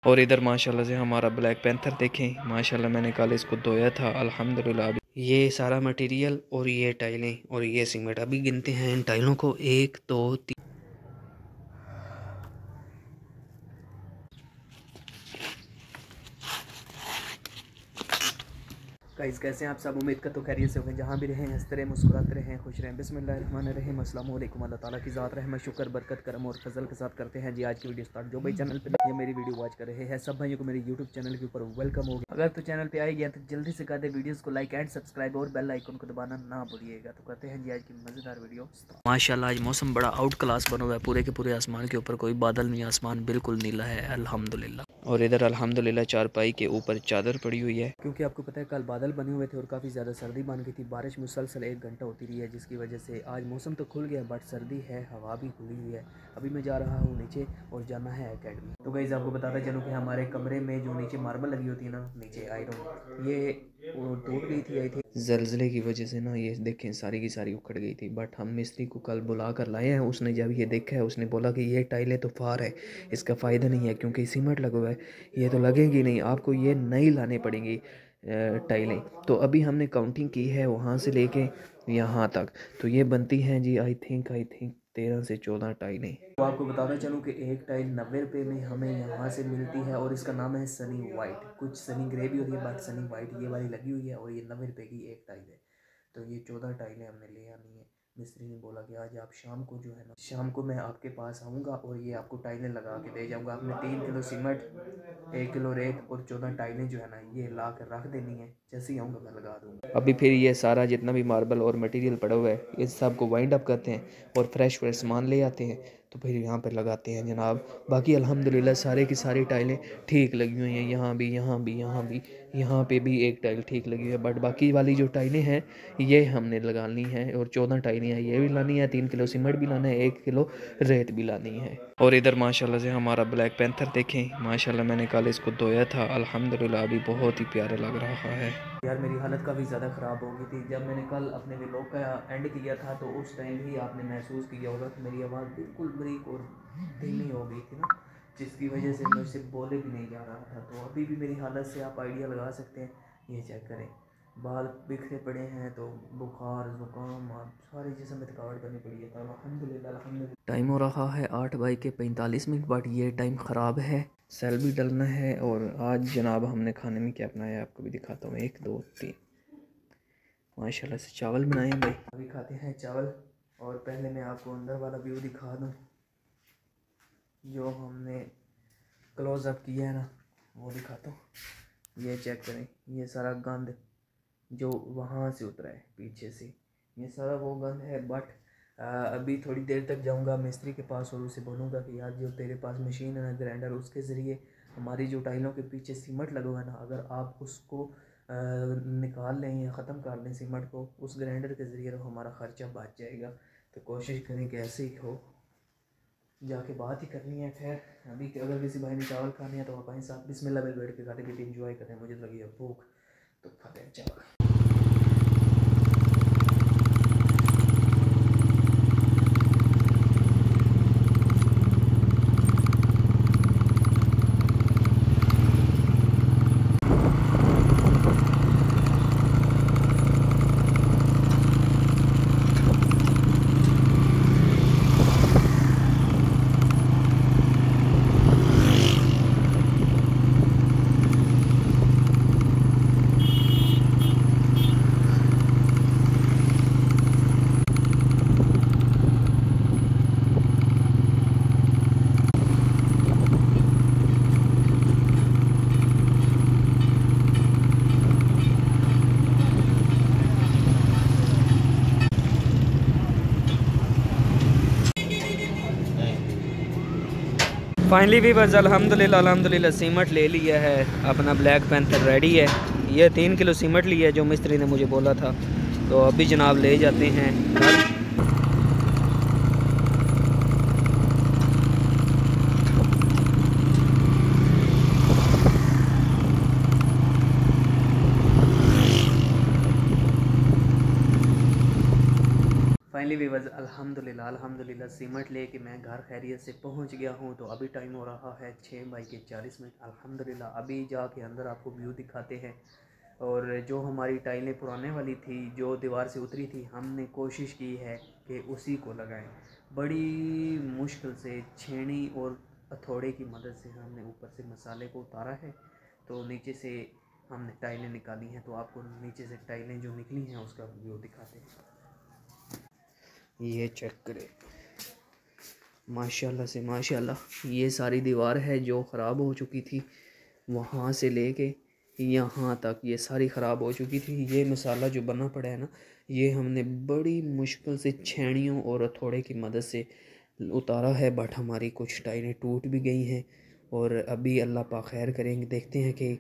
और इधर माशाल्लाह से हमारा ब्लैक पैंथर देखें, माशाल्लाह मैंने कल इसको धोया था अल्हम्दुलिल्लाह। अभी ये सारा मटेरियल और ये टाइलें और ये सीमेंट, अभी गिनते हैं इन टाइलों को, 1 2 3। गाइस कैसे हैं आप सब, उम्मीद का तो खैरियत से होंगे। जहाँ भी रहें हंसते रहें, मुस्कुराते रहें, खुश रहें। बिस्मिल्लाहिर्रहमानिर्रहीम, अस्सलाम वालेकुम। अल्लाह ताला की ज़ात रहमत शुक्र बरकत करम और फजल के साथ करते हैं जी आज की वीडियो स्टार्ट। जो भाई चैनल पे ये मेरी वीडियो वॉच कर रहे हैं, सब भाइयों को मेरे यूट्यूब चैनल के ऊपर वेलकम हो गया। अगर तो चैनल पे आई गया तो जल्दी से कर दे वीडियोज़ को लाइक एंड सब्सक्राइब और बेल आइकन को दबाना ना भूलिएगा। तो करते हैं जी आज की मज़ेदार वीडियो। माशाल्लाह आज मौसम बड़ा आउट क्लास बना हुआ है, पूरे के पूरे आसमान के ऊपर कोई बादल नहीं, आसमान बिल्कुल नीला है अल्हम्दुलिल्लाह। और इधर अल्हम्दुलिल्लाह चारपाई के ऊपर चादर पड़ी हुई है, क्योंकि आपको पता है कल बादल बने हुए थे और काफ़ी ज़्यादा सर्दी बन गई थी। बारिश मुसलसल 1 घंटा होती रही है, जिसकी वजह से आज मौसम तो खुल गया बट सर्दी है, हवा भी खुली हुई है। अभी मैं जा रहा हूँ नीचे और जाना है एकेडमी। तो गाइस आपको बताता चलूँ कि हमारे कमरे में जो नीचे मार्बल लगी होती है ना, नीचे आयरन, ये वो टूट गई थी आई थी जलजले की वजह से ना। ये देखें सारी की सारी उखड़ गई थी, बट हम मिस्त्री को कल बुला कर लाए हैं। उसने जब ये देखा है उसने बोला कि ये टाइलें तो फार है, इसका फ़ायदा नहीं है क्योंकि सीमेंट लगा हुआ है, ये तो लगेगी नहीं, आपको ये नई लानी पड़ेंगी टाइलें। तो अभी हमने काउंटिंग की है वहाँ से लेके यहाँ तक, तो ये बनती हैं जी आई थिंक 13 से 14 टाइलें। तो आपको बताना चलूँ कि एक टाइल 90 रुपये में हमें यहाँ से मिलती है और इसका नाम है सनी वाइट। कुछ सनी ग्रे भी होती है बट सनी वाइट ये वाली लगी हुई है और ये 90 रुपये की एक टाइल है। तो ये 14 टाइलें हमने ले आनी है। मिस्त्री ने बोला कि आज आप शाम को जो है ना, शाम को मैं आपके पास आऊँगा और ये आपको टाइलें लगा के दे जाऊँगा। आपने 3 किलो सीमेंट, 1 किलो रेत और 14 टाइलें जो है ना ये ला कर रख देनी है। जैसे ही आऊँगा मैं लगा दूँगा। अभी फिर ये सारा जितना भी मार्बल और मटेरियल पड़ा हुआ है इस सब को वाइंड अप करते हैं और फ्रेश सामान ले आते हैं, तो फिर यहाँ पर लगाते हैं जनाब। बाकी अल्हम्दुलिल्लाह सारे की सारी टाइलें ठीक लगी हुई हैं, यहाँ भी यहाँ भी यहाँ भी, यहाँ पे भी एक टाइल ठीक लगी है। बट बाकी वाली जो टाइलें हैं ये हमने लगानी है और 14 टाइलें हैं ये भी लानी है, 3 किलो सीमेंट भी लाना है, 1 किलो रेत भी लानी है। और इधर माशाल्लाह से हमारा ब्लैक पैंथर देखें, माशाल्लाह मैंने कल इसको धोया था अल्हम्दुलिल्लाह, अभी बहुत ही प्यारा लग रहा है। यार मेरी हालत काफ़ी ज़्यादा ख़राब हो गई थी। जब मैंने कल अपने व्लॉग का एंड किया था तो उस टाइम ही आपने महसूस किया होगा कि मेरी आवाज़ बिल्कुल ब्रेक और धीमी हो गई थी ना, जिसकी वजह से मुझसे बोले भी नहीं जा रहा था। तो अभी भी मेरी हालत से आप आइडिया लगा सकते हैं, ये चेक करें, बाल बिखरे पड़े हैं, तो बुखार ज़ुकाम सारी जिस्म में थकावट करनी पड़ी है। तो अल्हम्दुलिल्लाह अल्हम्दुलिल्लाह। टाइम हो रहा है 8:45, बट ये टाइम ख़राब है, सेल भी डलना है। और आज जनाब हमने खाने में क्या बनाया आपको भी दिखाता हूँ। 1 2 3 माशाल्लाह से चावल बनाए हैं भाई। अभी खाते हैं चावल और पहले मैं आपको अंदर वाला व्यू दिखा दूँ जो हमने क्लोज़अप किया है ना, वो दिखाता हूँ। ये चेक करें, ये सारा गंद जो वहाँ से उतरा है पीछे से, ये सारा वो गंद है। बट अभी थोड़ी देर तक जाऊँगा मिस्त्री के पास और उसे बोलूँगा कि यार जो तेरे पास मशीन है ना ग्राइंडर, उसके ज़रिए हमारी जो टाइलों के पीछे सीमेंट लगा हुआ है ना, अगर आप उसको निकाल लें या ख़त्म कर लें सीमेंट को उस ग्राइंडर के ज़रिए, तो हमारा ख़र्चा बच जाएगा। तो कोशिश करें कि ऐसे ही हो, जाके बात ही करनी है। खैर अभी अगर किसी भाई ने चावल खाने हैं तो आप साथ बिस्मिल्लाह में बैठ के खाते पीते इंजॉय करें। मुझे लगी है भूख, तो खाते हैं चावल। फाइनली भी बस अल्हम्दुलिल्लाह अल्हम्दुलिल्लाह सीमेंट ले लिया है, अपना ब्लैक पैंथर रेडी है। ये 3 किलो सीमेंट लिया है जो मिस्त्री ने मुझे बोला था, तो अभी जनाब ले जाते हैं घर। फाइनली व्यूअर्स अल्हम्दुलिल्लाह सीमेंट लेके मैं घर खैरियत से पहुंच गया हूं। तो अभी टाइम हो रहा है 6:40 अल्हम्दुलिल्लाह। अभी जाके अंदर आपको व्यू दिखाते हैं। और जो हमारी टाइलें पुराने वाली थी, जो दीवार से उतरी थी, हमने कोशिश की है कि उसी को लगाएं। बड़ी मुश्किल से छेनी और हथौड़े की मदद से हमने ऊपर से मसाले को उतारा है। तो नीचे से हमने टाइलें निकाली हैं। तो आपको नीचे से टाइलें जो निकली हैं उसका व्यू दिखाते हैं। ये चेक करें, माशाल्लाह से माशाल्लाह। ये सारी दीवार है जो ख़राब हो चुकी थी, वहाँ से लेके यहाँ तक ये सारी ख़राब हो चुकी थी। ये मसाला जो बना पड़ा है ना, ये हमने बड़ी मुश्किल से छेड़ियों और हथौड़े की मदद से उतारा है। बट हमारी कुछ टाइलें टूट भी गई हैं। और अभी अल्लाह पाक खैर करेंगे, देखते हैं कि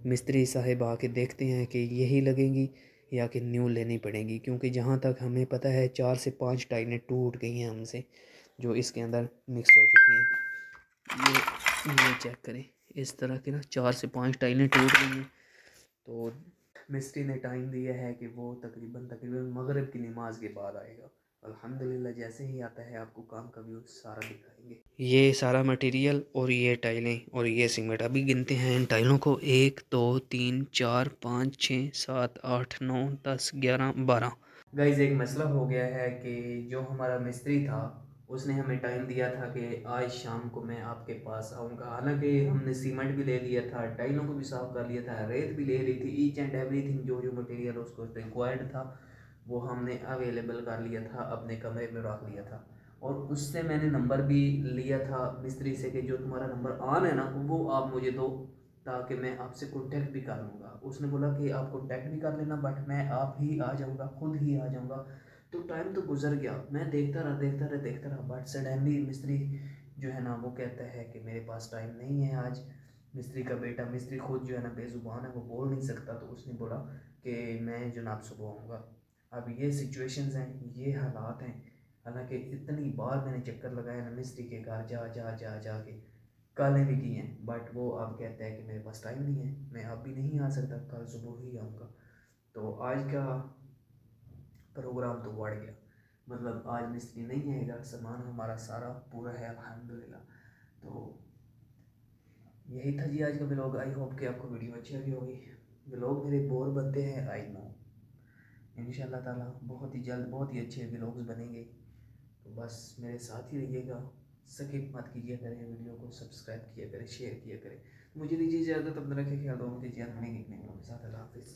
मिस्त्री साहब आके देखते हैं कि यही लगेंगी या कि न्यू लेनी पड़ेगी। क्योंकि जहाँ तक हमें पता है 4 से 5 टाइलें टूट गई हैं हमसे, जो इसके अंदर मिक्स हो चुकी हैं। ये चेक करें, इस तरह की ना 4 से 5 टाइलें टूट गई हैं। तो मिस्त्री ने टाइम दिया है कि वो तकरीबन मगरिब की नमाज के बाद आएगा। अल्हम्दुलिल्लाह जैसे ही आता है आपको काम का व्यू सारा दिखाएंगे। ये सारा मटेरियल और ये टाइलें और ये सीमेंट, अभी गिनते हैं इन टाइलों को। 1 2 3 4 5 6 7 8 9 10 11 12। गाइस एक मसला हो गया है कि जो हमारा मिस्त्री था उसने हमें टाइम दिया था कि आज शाम को मैं आपके पास आऊँगा। हालांकि हमने सीमेंट भी ले लिया था, टाइलों को भी साफ़ कर लिया था, रेत भी ले ली थी, ईच एंड एवरीथिंग जो जो मटेरियल उसको रिक्वायर्ड था वो हमने अवेलेबल कर लिया था, अपने कमरे में रख लिया था। और उससे मैंने नंबर भी लिया था मिस्त्री से कि जो तुम्हारा नंबर ऑन है ना वो आप मुझे दो, ताकि मैं आपसे कॉन्टैक्ट भी कर लूँगा। उसने बोला कि आप कॉन्टैक्ट भी कर लेना, बट मैं आप ही आ जाऊँगा, खुद ही आ जाऊँगा। तो टाइम तो गुजर गया, मैं देखता रहा, बट सडनली मिस्त्री जो है ना वो कहता है कि मेरे पास टाइम नहीं है आज। मिस्त्री का बेटा, मिस्त्री खुद जो है ना बेज़ुबान है, वो बोल नहीं सकता। तो उसने बोला कि मैं जनाब सुबह आऊँगा। अब ये सिचुएशंस हैं, ये हालात हैं। हालांकि इतनी बार मैंने चक्कर लगाया ना मिस्त्री के घर जा के, कॉलें भी की हैं, बट वो अब कहता है कि मेरे पास टाइम नहीं है, मैं अब भी नहीं आ सकता, कल सुबह ही आऊँगा। तो आज का प्रोग्राम तो बढ़ गया, मतलब आज मिस्त्री नहीं आएगा, सामान हमारा सारा पूरा है अल्हम्दुलिल्लाह। तो यही था जी आज का व्लॉग। आई होप कि आपको वीडियो अच्छी लगी होगी। व्लॉग मेरे बोर बनते हैं, आई नो। इंशाल्लाह ताला बहुत ही जल्द बहुत ही अच्छे व्लॉग्स बनेंगे। तो बस मेरे साथ ही रहिएगा, स्किप मत कीजिए करें, वीडियो को सब्सक्राइब किया करें, शेयर किया करें। मुझे दीजिए इजाज़त, अपना रखिए ख्याल, दो मुझे याद मिलेंगे एक नए व्लॉग के साथ। अल्लाह हाफिज़।